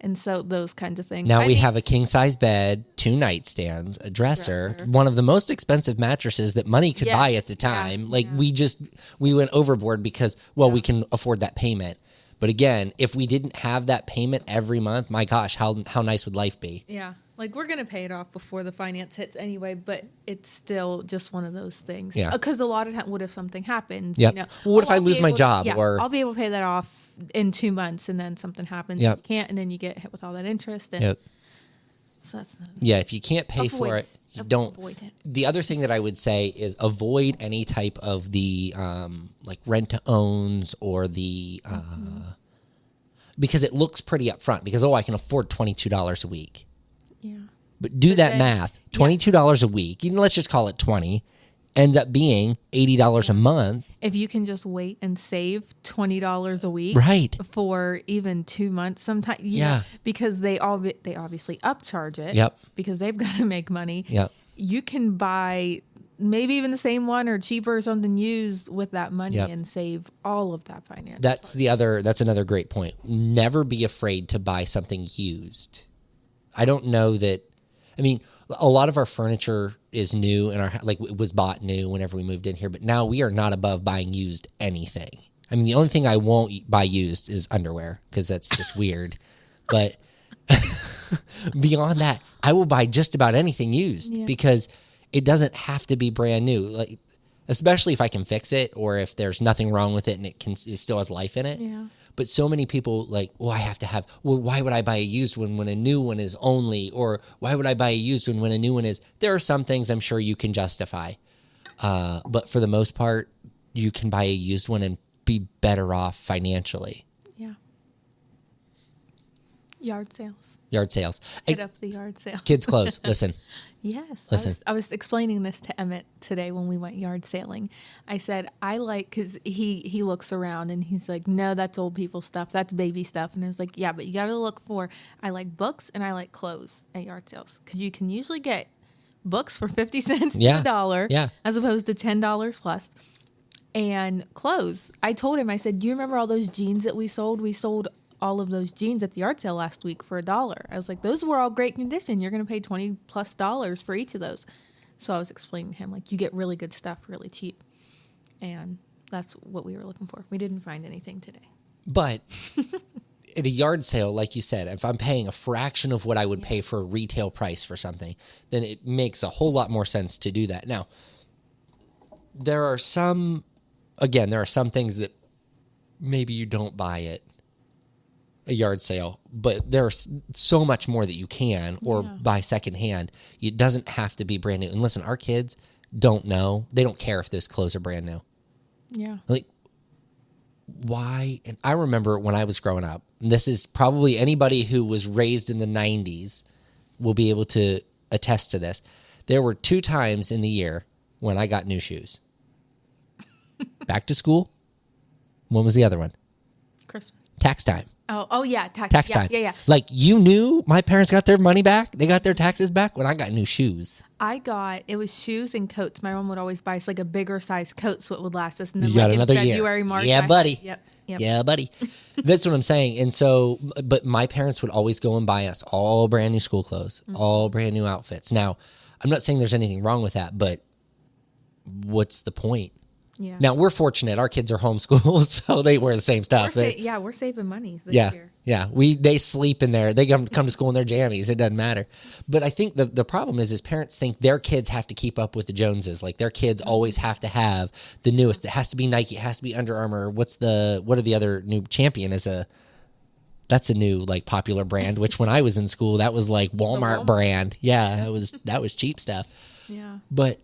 B: And so those kinds of things.
A: Now we have a king size bed, 2 nightstands, a dresser, one of the most expensive mattresses that money could buy at the time. We went overboard because, we can afford that payment. But again, if we didn't have that payment every month, my gosh, how nice would life be?
B: Yeah. Like we're going to pay it off before the finance hits anyway, but it's still just one of those things.
A: Yeah.
B: Because a lot of times, what if something happens?
A: Yep. Well, what if I lose my job? Or
B: I'll be able to pay that off in 2 months, and then something happens. You can't, and then you get hit with all that interest. And so that's
A: if you can't pay for it, you don't.
B: Avoid it.
A: The other thing that I would say is avoid any type of the like rent to owns or the because it looks pretty upfront, because I can afford $22 a week.
B: Yeah.
A: But do that math. $22 a week, let's just call it 20, ends up being $80 a month.
B: If you can just wait and save $20 a week,
A: right,
B: for even 2 months, sometimes, because they obviously upcharge it, because they've got to make money.
A: Yep.
B: You can buy maybe even the same one or cheaper or something used with that money
A: Yep.
B: and save all of that financial.
A: That's another great point. Never be afraid to buy something used. I don't know that, I mean, a lot of our furniture is new and it was bought new whenever we moved in here, but now we are not above buying used anything. I mean, the only thing I won't buy used is underwear because that's just weird. But beyond that, I will buy just about anything used because it doesn't have to be brand new. Like, especially if I can fix it or if there's nothing wrong with it and it still has life in it.
B: Yeah.
A: But so many people why would I buy a used one when a new one is only, or why would I buy a used one when a new one is? There are some things I'm sure you can justify. But for the most part, you can buy a used one and be better off financially.
B: Yeah. Yard sales.
A: Hit
B: up the yard sale.
A: Kids' clothes. Listen.
B: Yes.
A: Listen.
B: I was explaining this to Emmett today when we went yard sailing. I said, because he looks around and he's like, no, that's old people stuff. That's baby stuff. And I was like, yeah, but you got to look I like books and I like clothes at yard sales. Because you can usually get books for 50 cents to $1 as opposed to $10 plus. And clothes. I told him, I said, do you remember all those jeans that we sold? We sold all of those jeans at the yard sale last week for $1. I was like, those were all great condition. You're going to pay $20+ for each of those. So I was explaining to him, like, you get really good stuff really cheap. And that's what we were looking for. We didn't find anything today.
A: But at a yard sale, like you said, if I'm paying a fraction of what I would pay for a retail price for something, then it makes a whole lot more sense to do that. Now, there are some things that maybe you don't buy at a yard sale, but there's so much more that you can or buy secondhand. It doesn't have to be brand new. And listen, our kids don't know. They don't care if those clothes are brand new.
B: Yeah.
A: Like, why? And I remember when I was growing up, and this is probably anybody who was raised in the 90s will be able to attest to this. There were 2 times in the year when I got new shoes. Back to school. When was the other one?
B: Christmas.
A: Tax time.
B: Oh yeah,
A: tax time.
B: Yeah.
A: Like, you knew my parents got their money back. They got their taxes back when I got new shoes.
B: It was shoes and coats. My mom would always buy us like a bigger size coat so it would last us. And then
A: You got
B: like
A: another
B: in February,
A: year.
B: March.
A: Yeah, buddy.
B: Yep.
A: Yeah, buddy. That's what I'm saying. And so, but my parents would always go and buy us all brand new school clothes, all brand new outfits. Now, I'm not saying there's anything wrong with that, but what's the point?
B: Yeah.
A: Now, we're fortunate. Our kids are homeschooled, so they wear the same stuff.
B: We're saving money this year.
A: Yeah. They sleep in there. They come to school in their jammies. It doesn't matter. But I think the problem is parents think their kids have to keep up with the Joneses. Like, their kids always have to have the newest. It has to be Nike. It has to be Under Armour. what are the other new? Champion that's a new like popular brand, which when I was in school, that was like Walmart brand. Yeah, that was cheap stuff.
B: Yeah.
A: But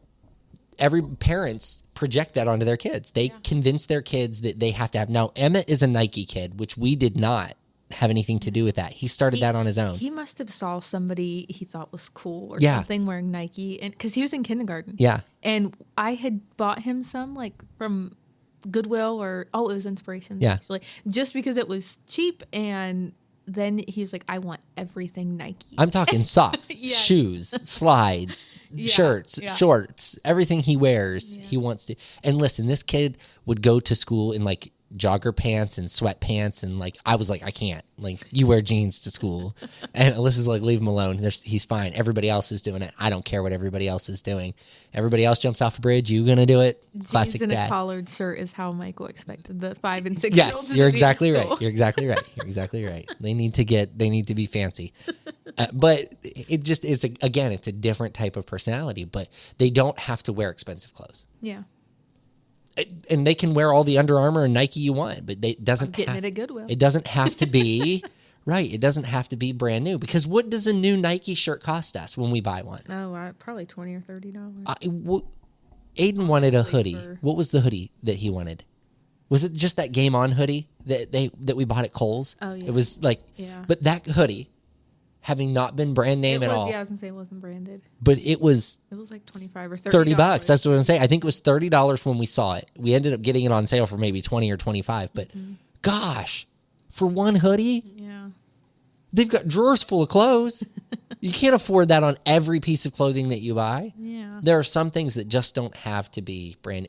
A: every parents project that onto their kids. They convince their kids that they have to have. Now, Emmett is a Nike kid, which we did not have anything to do with that. He started that on his own.
B: He must have saw somebody he thought was cool or
A: Yeah.
B: something wearing Nike, and because he was in kindergarten.
A: Yeah.
B: And I had bought him some like from Goodwill it was Inspiration.
A: Yeah.
B: Actually, just because it was cheap, and then he was like, I want everything Nike.
A: I'm talking socks,
B: Yes.
A: shoes, slides, shirts, shorts, everything he wears, he wants to. And listen, this kid would go to school in like jogger pants and sweatpants, and like I was like, I can't. Like, you wear jeans to school. And Alyssa's like, leave him alone. He's fine. Everybody else is doing it. I don't care what everybody else is doing. Everybody else jumps off a bridge. You gonna do it? Classic
B: Jeans and
A: dad.
B: a collared shirt is how Michael expected the 5 and 6
A: Yes, you're exactly right. You're exactly right. You're exactly right. They need to be fancy. But it's a different type of personality, but they don't have to wear expensive clothes.
B: Yeah.
A: And they can wear all the Under Armour and Nike you want, but it doesn't
B: Getting it at Goodwill.
A: It doesn't have to be right. It doesn't have to be brand new, because what does a new Nike shirt cost us when we buy one?
B: Oh, probably $20 or $30.
A: Aiden wanted a hoodie. What was the hoodie that he wanted? Was it just that Game On hoodie that we bought at Kohl's?
B: Oh, yeah.
A: It was like, but that hoodie, having not been brand name at all.
B: Yeah, I was gonna say it wasn't branded.
A: But it was
B: like $25 or $30.
A: $30. That's what I'm saying. I think it was $30 when we saw it. We ended up getting it on sale for maybe $20 or $25. But gosh, for one hoodie,
B: Yeah.
A: they've got drawers full of clothes. You can't afford that on every piece of clothing that you buy.
B: Yeah.
A: There are some things that just don't have to be brand.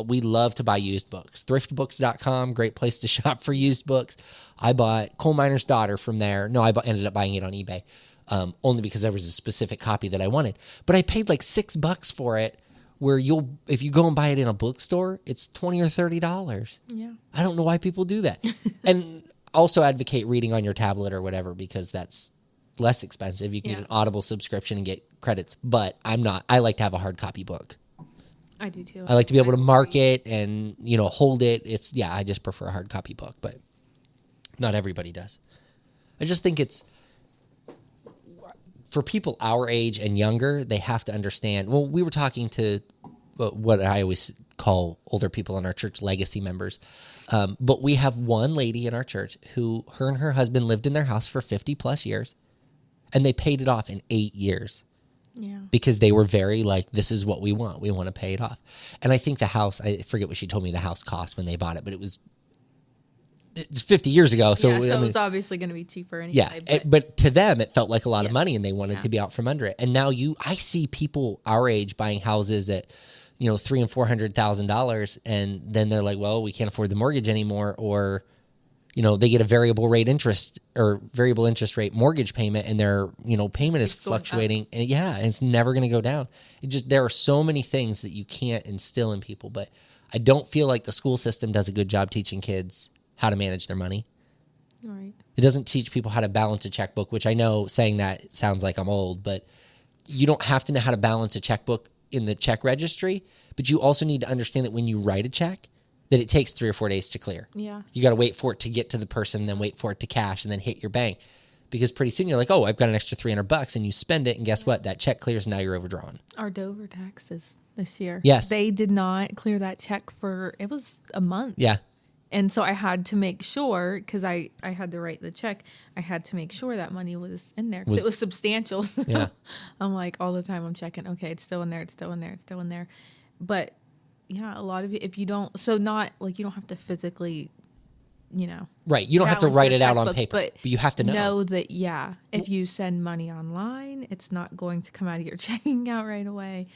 A: We love to buy used books. Thriftbooks.com, great place to shop for used books. I bought Coal Miner's Daughter from there. No, ended up buying it on eBay, only because there was a specific copy that I wanted. But I paid like $6 for it, where if you go and buy it in a bookstore, it's $20 or $30.
B: Yeah.
A: I don't know why people do that. And also advocate reading on your tablet or whatever, because that's less expensive. You can get an Audible subscription and get credits, but I like to have a hard copy book.
B: I do too.
A: I like to be able to mark it and, hold it. I just prefer a hard copy book, but not everybody does. I just think it's, for people our age and younger, they have to understand. Well, we were talking to what I always call older people in our church, legacy members. But we have one lady in our church who, her and her husband lived in their house for 50 plus years, and they paid it off in 8 years.
B: Yeah.
A: Because they were very like, this is what we want. We want to pay it off. And I think the house, I forget what she told me the house cost when they bought it, but it's 50 years ago. So,
B: it's obviously going to be cheaper anyway.
A: Yeah. But to them, it felt like a lot of money, and they wanted to be out from under it. And now I see people our age buying houses at, $300,000 and $400,000. And then they're like, well, we can't afford the mortgage anymore. Or, they get a variable interest rate mortgage payment, and their, payment is fluctuating. And it's never going to go down. There are so many things that you can't instill in people, but I don't feel like the school system does a good job teaching kids how to manage their money.
B: Right.
A: It doesn't teach people how to balance a checkbook, which I know saying that sounds like I'm old, but you don't have to know how to balance a checkbook in the check registry, but you also need to understand that when you write a check, that it takes 3 or 4 days to clear.
B: Yeah.
A: You got to wait for it to get to the person, then wait for it to cash, and then hit your bank. Because pretty soon you're like, oh, I've got an extra $300, and you spend it, and guess what? That check clears, and now you're overdrawn.
B: Our Dover taxes this year.
A: Yes.
B: They did not clear that check it was a month.
A: Yeah.
B: And so I had to make sure, because I had to write the check, I had to make sure that money was in there. Because it was substantial. So
A: Yeah.
B: I'm like, all the time I'm checking, okay, it's still in there, it's still in there, it's still in there. But yeah, a lot of it, if you don't, so not like you don't have to physically,
A: Right. You don't have to write it out on paper, but you have to know.
B: Know that, if you send money online, it's not going to come out of your checking account right away.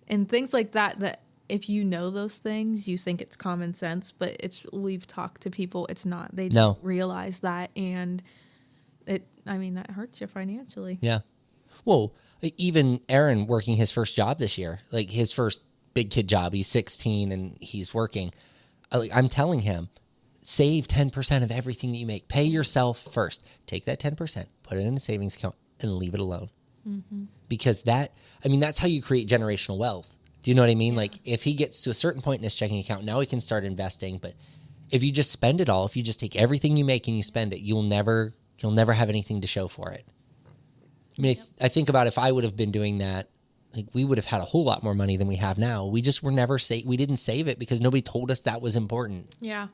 B: And things like that if you know those things, you think it's common sense, but we've talked to people, it's not. They don't realize that, and that hurts you financially.
A: Yeah. Well, even Aaron working his first job this year, like his first big kid job, he's 16 and he's working. I'm telling him, save 10% of everything that you make. Pay yourself first. Take that 10%, put it in a savings account, and leave it alone. Mm-hmm. Because that's how you create generational wealth. Do you know what I mean? Yeah. Like if he gets to a certain point in his checking account, now he can start investing. But if you just spend it all, if you just take everything you make and you spend it, you'll never have anything to show for it. I mean, I think about if I would have been doing that, like we would have had a whole lot more money than we have now. We just were never we didn't save it because nobody told us that was important.
B: Yeah.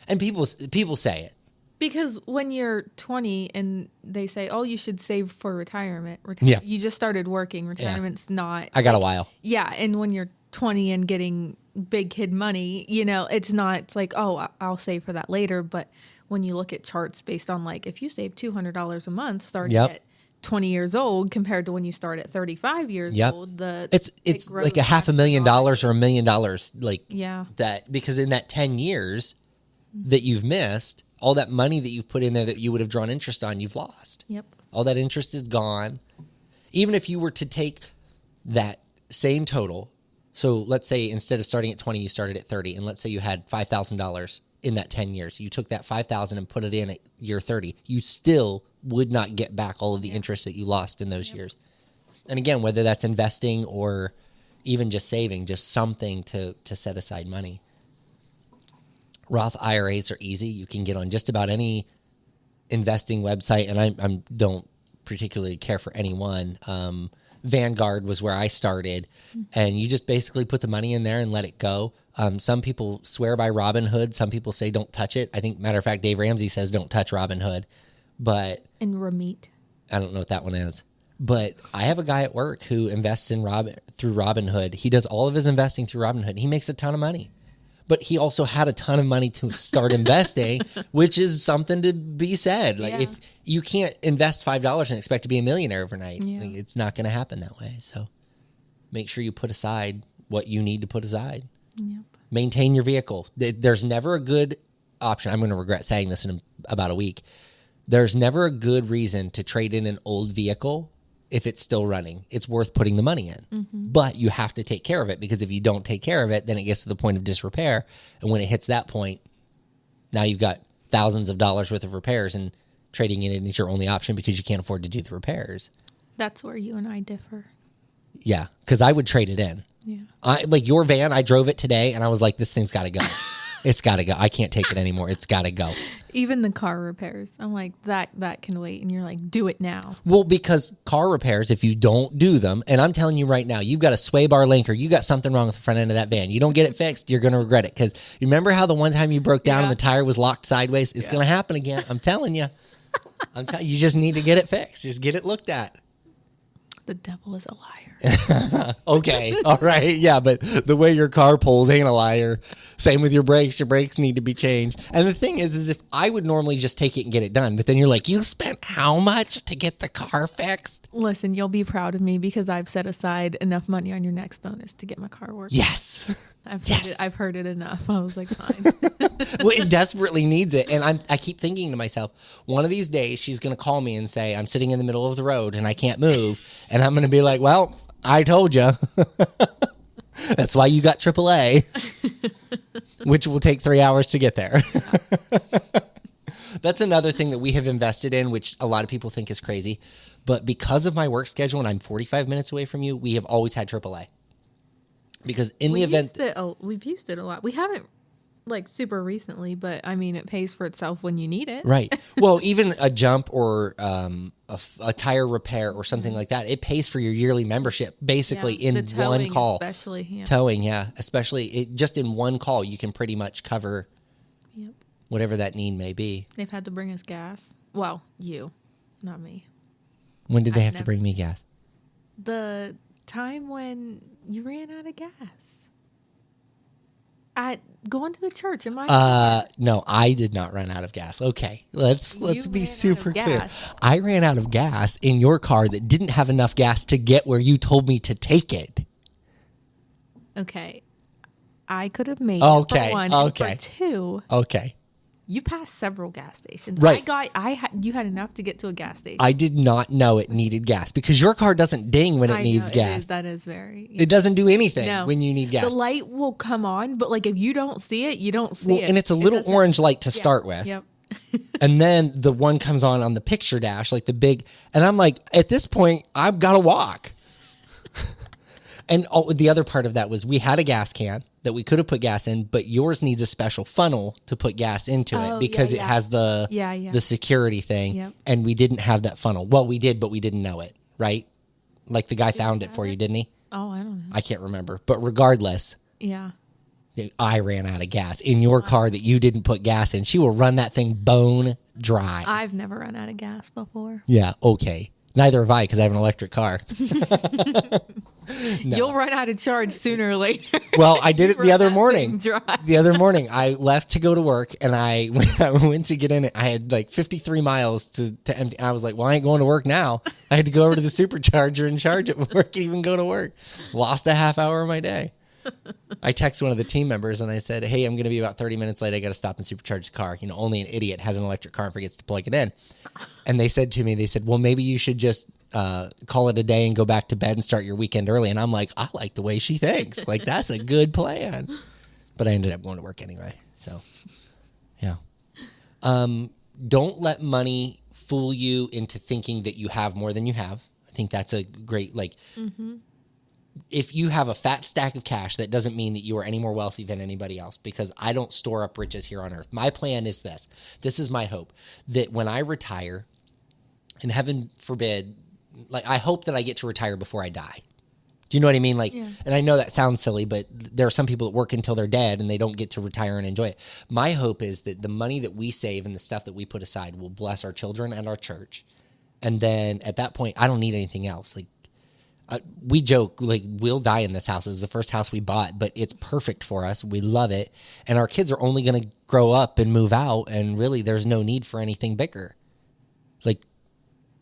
A: And people say it.
B: Because when you're 20 and they say, oh, you should save for retirement. You just started working. Retirement's not.
A: I got a while.
B: Yeah. And when you're 20 and getting big kid money, it's not, it's like, oh, I'll save for that later. But when you look at charts based on like, if you save $200 a month starting at 20 years old compared to when you start at 35 years old,
A: it's like a $500,000 or $1 million. Like that, because in that 10 years that you've missed, all that money that you've put in there that you would have drawn interest on, you've lost.
B: Yep.
A: All that interest is gone. Even if you were to take that same total, so let's say instead of starting at 20, you started at 30, and let's say you had $5,000 in that 10 years. You took that $5,000 and put it in at year 30. You still would not get back all of the interest that you lost in those years. And again, whether that's investing or even just saving, just something to set aside money. Roth IRAs are easy. You can get on just about any investing website, and I don't particularly care for any one. Vanguard was where I started, and you just basically put the money in there and let it go. Some people swear by Robinhood. Some people say don't touch it. I think, matter of fact, Dave Ramsey says don't touch Robinhood.
B: And Ramit.
A: I don't know what that one is. But I have a guy at work who invests in through Robinhood. He does all of his investing through Robinhood. He makes a ton of money. but he also had a ton of money to start investing, which is something to be said. Like if you can't invest $5 and expect to be a millionaire overnight, like, it's not going to happen that way. So make sure you put aside what you need to put aside.
B: Yep.
A: Maintain your vehicle. There's never a good option. I'm going to regret saying this in about a week. There's never a good reason to trade in an old vehicle if it's still running. It's worth putting the money in. But you have to take care of it, because if you don't take care of it, then it gets to the point of disrepair. And when it hits that point, now you've got thousands of dollars worth of repairs, and trading it in is your only option because you can't afford to do the repairs.
B: That's where you and I differ.
A: Yeah, because I would trade it in.
B: Yeah.
A: Like your van, I drove it today, and I was like, this thing's got to go. It's got to go. I can't take it anymore. It's got to go.
B: Even the car repairs, I'm like, that can wait. And you're like, do it now.
A: Well, because car repairs, if you don't do them, and I'm telling you right now, you've got a sway bar link, or you got something wrong with the front end of that van. You don't get it fixed, you're going to regret it. Because you remember how the one time you broke down and the tire was locked sideways? It's going to happen again. I'm telling you. You just need to get it fixed. Just get it looked at.
B: The devil is a liar.
A: Okay. All right. Yeah. But the way your car pulls ain't a liar. Same with your brakes. Your brakes need to be changed. And the thing is if I would normally just take it and get it done, but then you're like, you spent how much to get the car fixed?
B: Listen, you'll be proud of me because I've set aside enough money on your next bonus to get my car working.
A: Yes.
B: I've heard it enough. I was like, fine.
A: Well, it desperately needs it. And I keep thinking to myself, one of these days she's going to call me and say, I'm sitting in the middle of the road and I can't move. And I'm going to be like, well, I told you. That's why you got AAA, which will take 3 hours to get there. That's another thing that we have invested in, which a lot of people think is crazy. But because of my work schedule and I'm 45 minutes away from you, we have always had AAA. Because in the event...
B: We've used it a lot. We haven't like super recently, but I mean, it pays for itself when you need it.
A: Right. Well, even a jump or a tire repair or something like that, it pays for your yearly membership basically in one call.
B: Especially, yeah.
A: Towing, yeah. Especially just in one call, you can pretty much cover whatever that need may be.
B: They've had to bring us gas. Well, you, not me.
A: When did they have to bring me gas?
B: The time when you ran out of gas. At going to the church in my car.
A: No, I did not run out of gas. Okay, let's be super clear. I ran out of gas in your car that didn't have enough gas to get where you told me to take it.
B: Okay, I could have made it for one.
A: Okay.
B: For two.
A: Okay.
B: You passed several gas stations.
A: Right.
B: You had enough to get to a gas station.
A: I did not know it needed gas because your car doesn't ding when it needs gas.
B: That is very...
A: It doesn't do anything when you need gas.
B: The light will come on, but like if you don't see it, you don't see it.
A: And it's a little orange light to start with.
B: Yep.
A: And then the one comes on the picture dash, like the big... And I'm like, at this point, I've got to walk. And the other part of that was we had a gas can that we could have put gas in, but yours needs a special funnel to put gas into it because it has the security thing.
B: Yep.
A: And we didn't have that funnel. Well, we did, but we didn't know it, right? Like the guy found it for you, didn't he?
B: Oh, I don't know.
A: I can't remember. But regardless, I ran out of gas in your car that you didn't put gas in. She will run that thing bone dry.
B: I've never run out of gas before.
A: Yeah, okay. Neither have I because I have an electric car.
B: No. You'll run out of charge sooner or later.
A: Well, I did it the other morning. The other morning, I left to go to work, and I went to get in it. I had like 53 miles to empty. I was like, well, I ain't going to work now. I had to go over to the supercharger and charge it before I could even go to work. Lost a half hour of my day. I texted one of the team members, and I said, hey, I'm going to be about 30 minutes late. I got to stop and supercharge the car. Only an idiot has an electric car and forgets to plug it in. And they said to me, well, maybe you should just call it a day and go back to bed and start your weekend early. And I'm like, I like the way she thinks. Like, that's a good plan. But I ended up going to work anyway. So, yeah. Don't let money fool you into thinking that you have more than you have. I think that's a great, if you have a fat stack of cash, that doesn't mean that you are any more wealthy than anybody else, because I don't store up riches here on earth. My plan is this. This is my hope, that when I retire, and heaven forbid, I hope that I get to retire before I die. Do you know what I mean? And I know that sounds silly, but there are some people that work until they're dead and they don't get to retire and enjoy it. My hope is that the money that we save and the stuff that we put aside will bless our children and our church. And then at that point, I don't need anything else. we joke like we'll die in this house. It was the first house we bought, but it's perfect for us. We love it. And our kids are only going to grow up and move out. And really there's no need for anything bigger. Like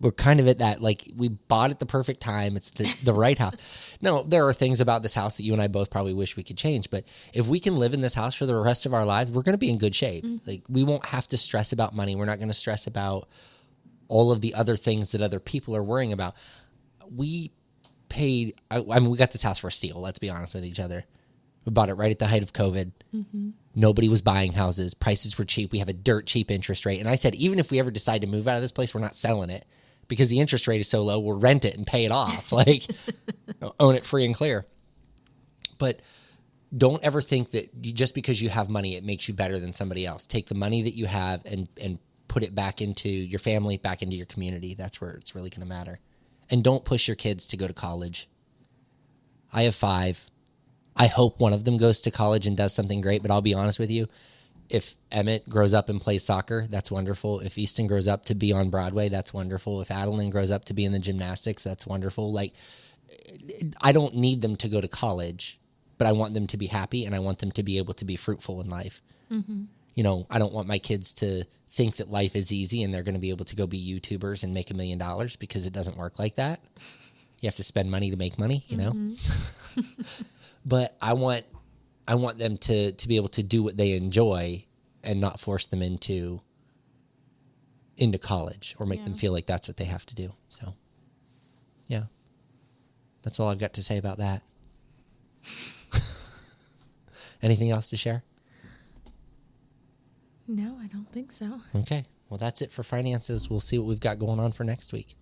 A: we're kind of at that, like we bought at the perfect time. It's the right house. No, there are things about this house that you and I both probably wish we could change. But if we can live in this house for the rest of our lives, we're going to be in good shape. Like we won't have to stress about money. We're not going to stress about all of the other things that other people are worrying about. We paid, I mean, we got this house for a steal. Let's be honest with each other. We bought it right at the height of COVID. Nobody was buying houses. Prices were cheap. We have a dirt cheap interest rate. And I said, even if we ever decide to move out of this place, we're not selling it because the interest rate is so low. We'll rent it and pay it off. Like own it free and clear. But don't ever think that just because you have money, it makes you better than somebody else. Take the money that you have and put it back into your family, back into your community. That's where it's really going to matter. And don't push your kids to go to college. I have 5. I hope one of them goes to college and does something great, but I'll be honest with you. If Emmett grows up and plays soccer, that's wonderful. If Easton grows up to be on Broadway, that's wonderful. If Adeline grows up to be in the gymnastics, that's wonderful. Like, I don't need them to go to college, but I want them to be happy and I want them to be able to be fruitful in life. You know, I don't want my kids to think that life is easy and they're going to be able to go be YouTubers and make $1 million because it doesn't work like that. You have to spend money to make money, you know? But I want them to be able to do what they enjoy and not force them into college or make them feel like that's what they have to do. So, yeah, that's all I've got to say about that. Anything else to share?
B: No, I don't think so.
A: Okay. Well, that's it for finances. We'll see what we've got going on for next week.